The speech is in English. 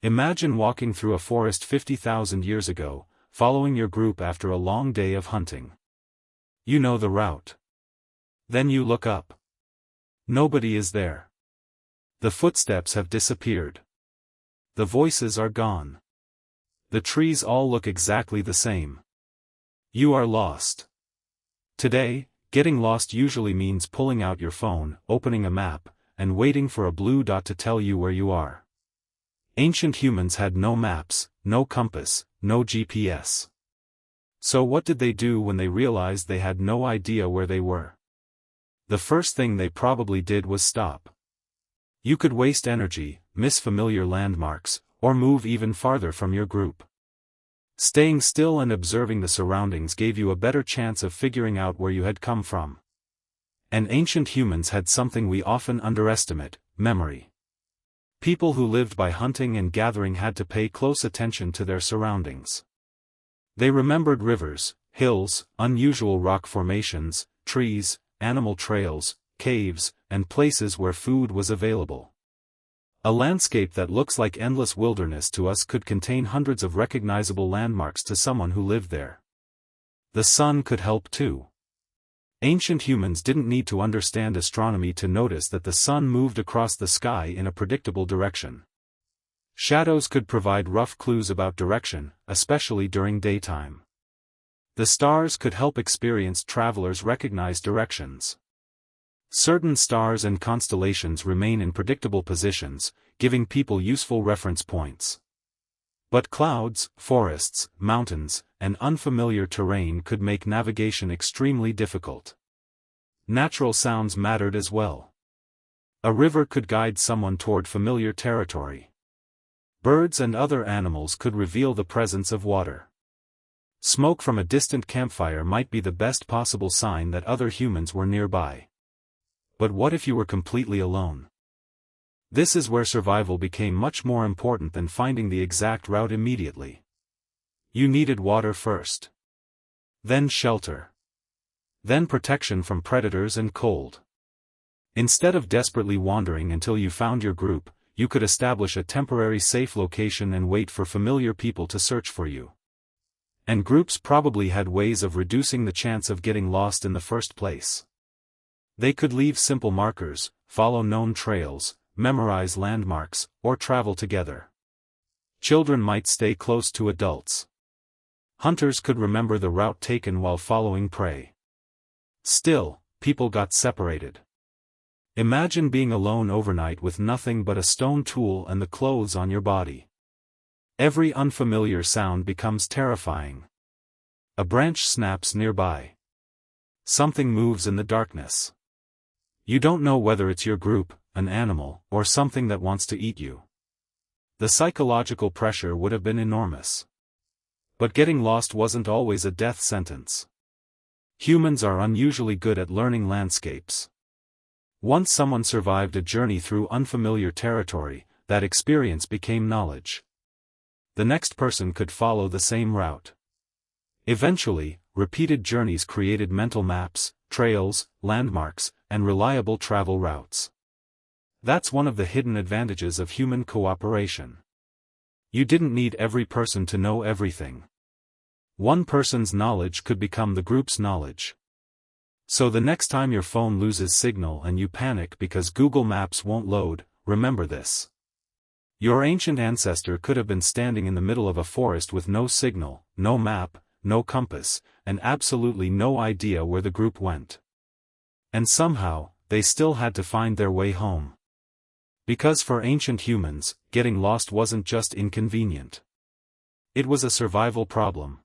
Imagine walking through a forest 50,000 years ago, following your group after a long day of hunting. You know the route. Then you look up. Nobody is there. The footsteps have disappeared. The voices are gone. The trees all look exactly the same. You are lost. Today, getting lost usually means pulling out your phone, opening a map, and waiting for a blue dot to tell you where you are. Ancient humans had no maps, no compass, no GPS. So what did they do when they realized they had no idea where they were? The first thing they probably did was stop. You could waste energy, miss familiar landmarks, or move even farther from your group. Staying still and observing the surroundings gave you a better chance of figuring out where you had come from. And ancient humans had something we often underestimate: memory. People who lived by hunting and gathering had to pay close attention to their surroundings. They remembered rivers, hills, unusual rock formations, trees, animal trails, caves, and places where food was available. A landscape that looks like endless wilderness to us could contain hundreds of recognizable landmarks to someone who lived there. The sun could help too. Ancient humans didn't need to understand astronomy to notice that the sun moved across the sky in a predictable direction. Shadows could provide rough clues about direction, especially during daytime. The stars could help experienced travelers recognize directions. Certain stars and constellations remain in predictable positions, giving people useful reference points. But clouds, forests, mountains, and unfamiliar terrain could make navigation extremely difficult. Natural sounds mattered as well. A river could guide someone toward familiar territory. Birds and other animals could reveal the presence of water. Smoke from a distant campfire might be the best possible sign that other humans were nearby. But what if you were completely alone? This is where survival became much more important than finding the exact route immediately. You needed water first. Then shelter. Then protection from predators and cold. Instead of desperately wandering until you found your group, you could establish a temporary safe location and wait for familiar people to search for you. And groups probably had ways of reducing the chance of getting lost in the first place. They could leave simple markers, follow known trails, memorize landmarks, or travel together. Children might stay close to adults. Hunters could remember the route taken while following prey. Still, people got separated. Imagine being alone overnight with nothing but a stone tool and the clothes on your body. Every unfamiliar sound becomes terrifying. A branch snaps nearby. Something moves in the darkness. You don't know whether it's your group, an animal, or something that wants to eat you. The psychological pressure would have been enormous. But getting lost wasn't always a death sentence. Humans are unusually good at learning landscapes. Once someone survived a journey through unfamiliar territory, that experience became knowledge. The next person could follow the same route. Eventually, repeated journeys created mental maps, trails, landmarks, and reliable travel routes. That's one of the hidden advantages of human cooperation. You didn't need every person to know everything. One person's knowledge could become the group's knowledge. So the next time your phone loses signal and you panic because Google Maps won't load, remember this. Your ancient ancestor could have been standing in the middle of a forest with no signal, no map, no compass, and absolutely no idea where the group went. And somehow, they still had to find their way home. Because for ancient humans, getting lost wasn't just inconvenient. It was a survival problem.